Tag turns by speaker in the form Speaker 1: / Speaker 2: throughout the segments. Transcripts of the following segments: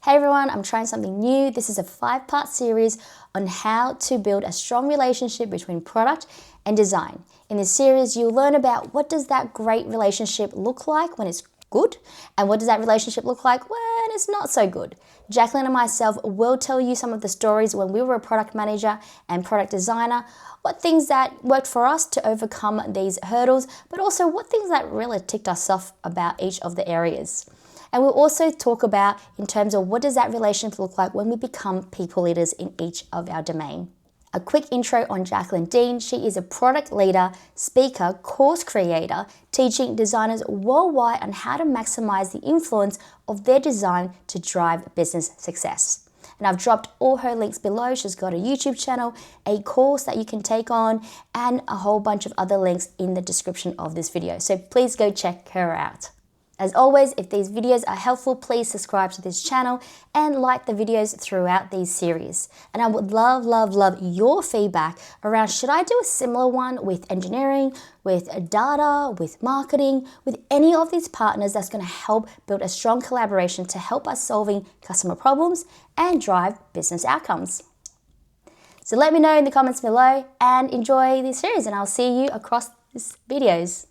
Speaker 1: Hey everyone, I'm trying something new. This is a 5-part series on how to build a strong relationship between product and design. In this series, you'll learn about what does that great relationship look like when it's good, and what does that relationship look like when it's not so good. Jacalin and myself will tell you some of the stories when we were a product manager and product designer, what things that worked for us to overcome these hurdles, but also what things that really ticked us off about each of the areas. And we'll also talk about in terms of what does that relationship look like when we become people leaders in each of our domain. A quick intro on Jacalin Ding. She is a product leader, speaker, course creator, teaching designers worldwide on how to maximize the influence of their design to drive business success. And I've dropped all her links below. She's got a YouTube channel, a course that you can take on, and a whole bunch of other links in the description of this video. So please go check her out. As always, if these videos are helpful, please subscribe to this channel and like the videos throughout these series. And I would love your feedback around, should I do a similar one with engineering, with data, with marketing, with any of these partners that's going to help build a strong collaboration to help us solving customer problems and drive business outcomes. So let me know in the comments below and enjoy this series, and I'll see you across these videos.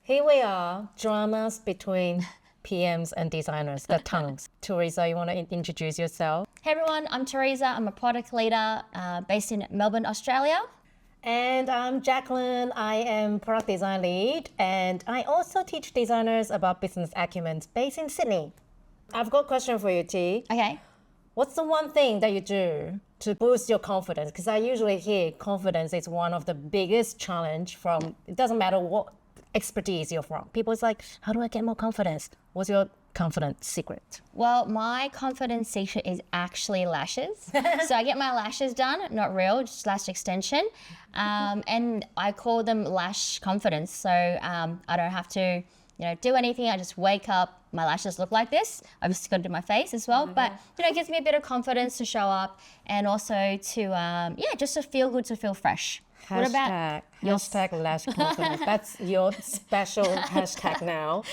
Speaker 2: Here we are, dramas between PMs and designers, the tongues. Teresa, you want to introduce yourself?
Speaker 1: Hey everyone, I'm Teresa. I'm a product leader based in Melbourne, Australia.
Speaker 2: And I'm Jacalin. I am product design lead, and I also teach designers about business acumen based in Sydney. I've got a question for you, T.
Speaker 1: Okay.
Speaker 2: What's the one thing that you do to boost your confidence? Because I usually hear confidence is one of the biggest challenge from, it doesn't matter what expertise you're from. People is like, how do I get more confidence? What's your confidence secret?
Speaker 1: Well, my confidence secret is actually lashes. So I get my lashes done, not real, just lash extension. And I call them lash confidence. So I don't have to, do anything. I just wake up, my lashes look like this. I've just got to do my face as well. But, it gives me a bit of confidence to show up and also to, just to feel good, to feel fresh. What about
Speaker 2: hashtag lash confidence? That's your special hashtag now.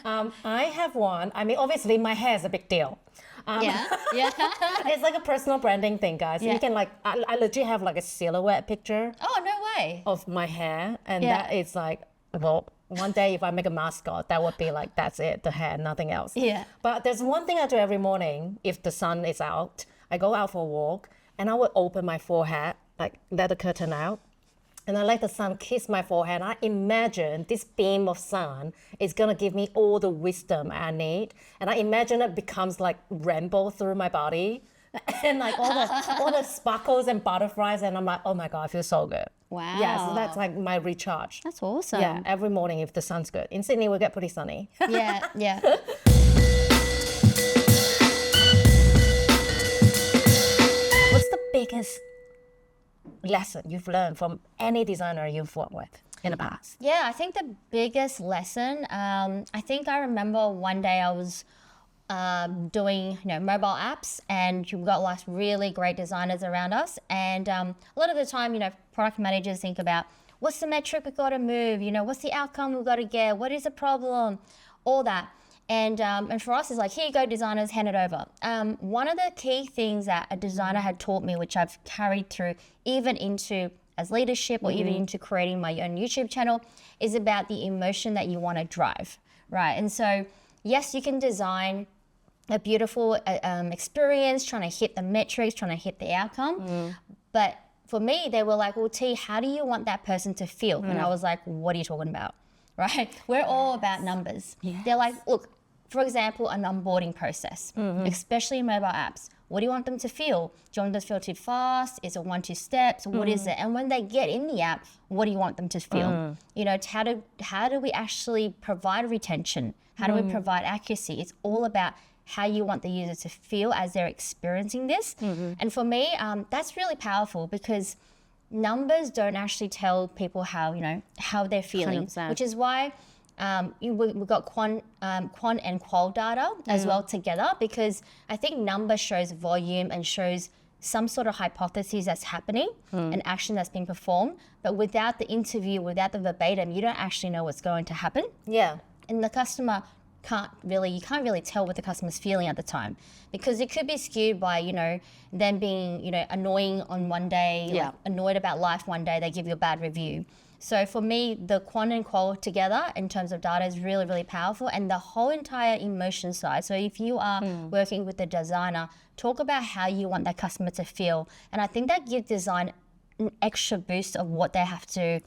Speaker 2: I have one. I mean, obviously, my hair is a big deal.
Speaker 1: Yeah.
Speaker 2: It's like a personal branding thing, guys.
Speaker 1: Yeah.
Speaker 2: You can I legit have like a silhouette picture.
Speaker 1: Oh, no way.
Speaker 2: Of my hair, and that is like, well, one day if I make a mascot, that would be like, that's it, the hair, nothing else.
Speaker 1: Yeah.
Speaker 2: But there's one thing I do every morning. If the sun is out, I go out for a walk, and I would open my forehead, like let the curtain out. And I let the sun kiss my forehead. I imagine this beam of sun is gonna give me all the wisdom I need. And I imagine it becomes like rainbow through my body, and like all the sparkles and butterflies. And I'm like, oh my God, I feel so good.
Speaker 1: Wow.
Speaker 2: Yeah, so that's like my recharge.
Speaker 1: That's awesome.
Speaker 2: Yeah, every morning if the sun's good. In Sydney, we get pretty sunny.
Speaker 1: Yeah.
Speaker 2: What's the biggest lesson you've learned from any designer you've worked with in the past?
Speaker 1: Yeah, I think the biggest lesson, I think I remember one day I was doing mobile apps, and you've got like really great designers around us, and a lot of the time product managers think about what's the metric we've got to move, what's the outcome we've got to get, what is the problem, all that. And for us, it's like, here you go, designers, hand it over. One of the key things that a designer had taught me, which I've carried through even into as leadership or even into creating my own YouTube channel, is about the emotion that you want to drive, right? And so, yes, you can design a beautiful experience, trying to hit the metrics, trying to hit the outcome. But for me, they were like, well, T, how do you want that person to feel? And I was like, what are you talking about? Right? We're all about numbers. Yes. They're like, look, for example, an onboarding process, especially in mobile apps. What do you want them to feel? Do you want them to feel too fast? Is it 1-2 steps? What is it? And when they get in the app, what do you want them to feel? How do we actually provide retention? How do we provide accuracy? It's all about how you want the user to feel as they're experiencing this. And for me, that's really powerful, because numbers don't actually tell people how they're feeling,
Speaker 2: 100%.
Speaker 1: which is why we've got quant and qual data as well together, because I think number shows volume and shows some sort of hypothesis that's happening, an action that's being performed, but without the interview, without the verbatim, you don't actually know what's going to happen.
Speaker 2: Yeah.
Speaker 1: And the customer you can't really tell what the customer's feeling at the time, because it could be skewed by, you know, them being, you know, annoying on one day, like annoyed about life one day, they give you a bad review. So for me, the quant and qual together in terms of data is really, really powerful, and the whole entire emotion side. So if you are working with the designer, talk about how you want that customer to feel. And I think that gives design an extra boost of what they have to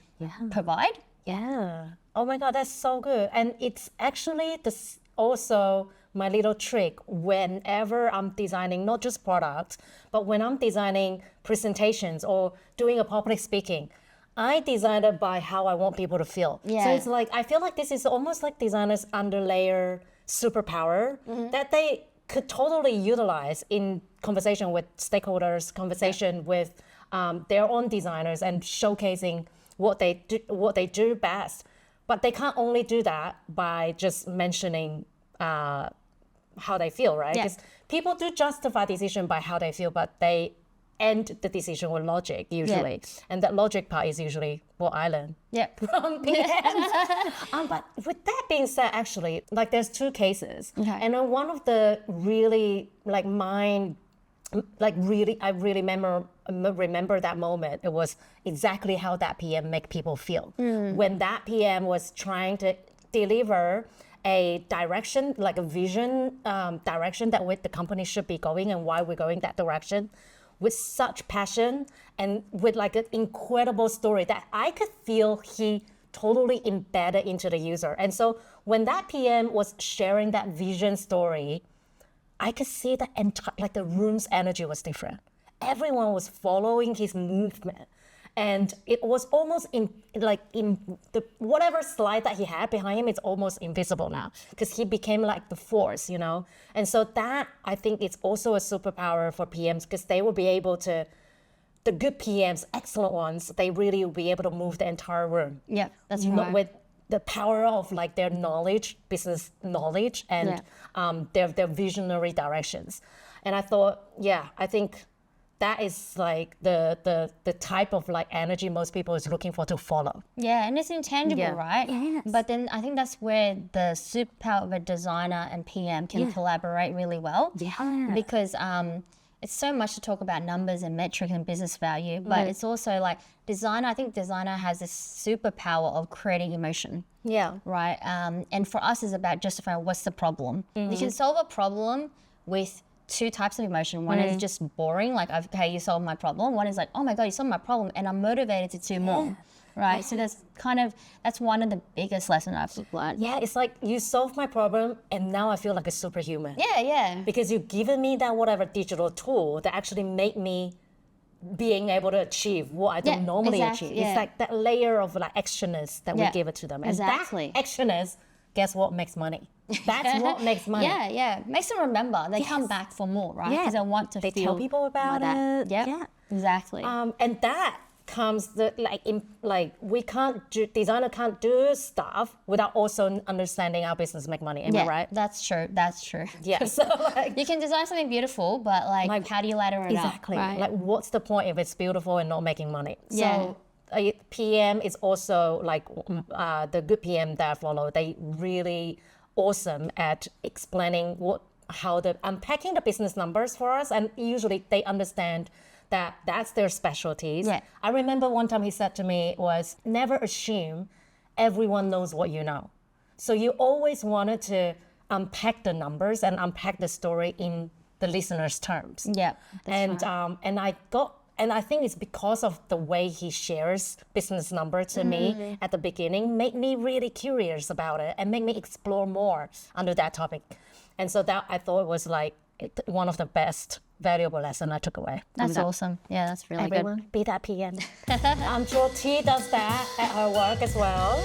Speaker 1: provide.
Speaker 2: Yeah. Oh my God, that's so good. And it's actually this also my little trick whenever I'm designing not just products, but when I'm designing presentations or doing a public speaking. I design it by how I want people to feel.
Speaker 1: Yeah.
Speaker 2: So it's like, I feel like this is almost like designers' underlayer superpower that they could totally utilize in conversation with stakeholders, conversation with their own designers, and showcasing what they do best. But they can't only do that by just mentioning how they feel, right? Because people do justify decision by how they feel, but they end the decision with logic usually. And that logic part is usually what I learned from PMs. But with that being said, actually, like there's two cases. And then one of the really I really remember that moment. It was exactly how that PM make people feel. When that PM was trying to deliver a direction, like a vision direction that the company should be going and why we're going that direction, with such passion and with like an incredible story that I could feel he totally embedded into the user. And so when that PM was sharing that vision story, I could see the entire, like the room's energy was different. Everyone was following his movement. And it was almost in the whatever slide that he had behind him, it's almost invisible now because he became like the force, you know? And so that, I think it's also a superpower for PMs because they will be able to, the good PMs, excellent ones, they really will be able to move the entire room.
Speaker 1: Yeah, that's right.
Speaker 2: With the power of like their knowledge, business knowledge, and their visionary directions. And I thought, I think that is like the type of like energy most people is looking for to follow.
Speaker 1: Yeah, and it's intangible, right? Yes. But then I think that's where the superpower of a designer and PM can collaborate really well. Yeah. Because it's so much to talk about numbers and metric and business value, but it's also like I think designer has this superpower of creating emotion. Yeah. Right? And for us, it's about justifying what's the problem. You can solve a problem with two types of emotion. One is just boring, like, okay, you solved my problem. One is like, oh my God, you solved my problem, and I'm motivated to do more. Right? So that's one of the biggest lessons I've learned.
Speaker 2: Yeah, it's like you solved my problem and now I feel like a superhuman.
Speaker 1: Yeah, yeah.
Speaker 2: Because you've given me that whatever digital tool that actually made me being able to achieve what I don't normally achieve. It's like that layer of like extraness that we give it to them. And that extraness, guess what makes money? That's what makes money.
Speaker 1: Yeah. Makes them remember. They come back for more, right? Because they want to
Speaker 2: feel. They tell people about it.
Speaker 1: Yeah, exactly.
Speaker 2: And that comes designer can't do stuff without also understanding how business make money. Am I right?
Speaker 1: That's true.
Speaker 2: Yeah. So
Speaker 1: you can design something beautiful, but like how do you ladder it up?
Speaker 2: Exactly. Right? Like what's the point if it's beautiful and not making money? So PM is also like the good PM that I follow. They really awesome at explaining unpacking the business numbers for us, and usually they understand that that's their specialties. Yeah. I remember one time he said to me was, never assume everyone knows what you know. So you always wanted to unpack the numbers and unpack the story in the listener's terms. Yeah. And I think it's because of the way he shares business number to me at the beginning, made me really curious about it and made me explore more under that topic. And so that I thought was like one of the best valuable lesson I took away.
Speaker 1: That's awesome. Yeah, that's really
Speaker 2: good. Everyone, be that PM. I'm sure T does that at her work as well.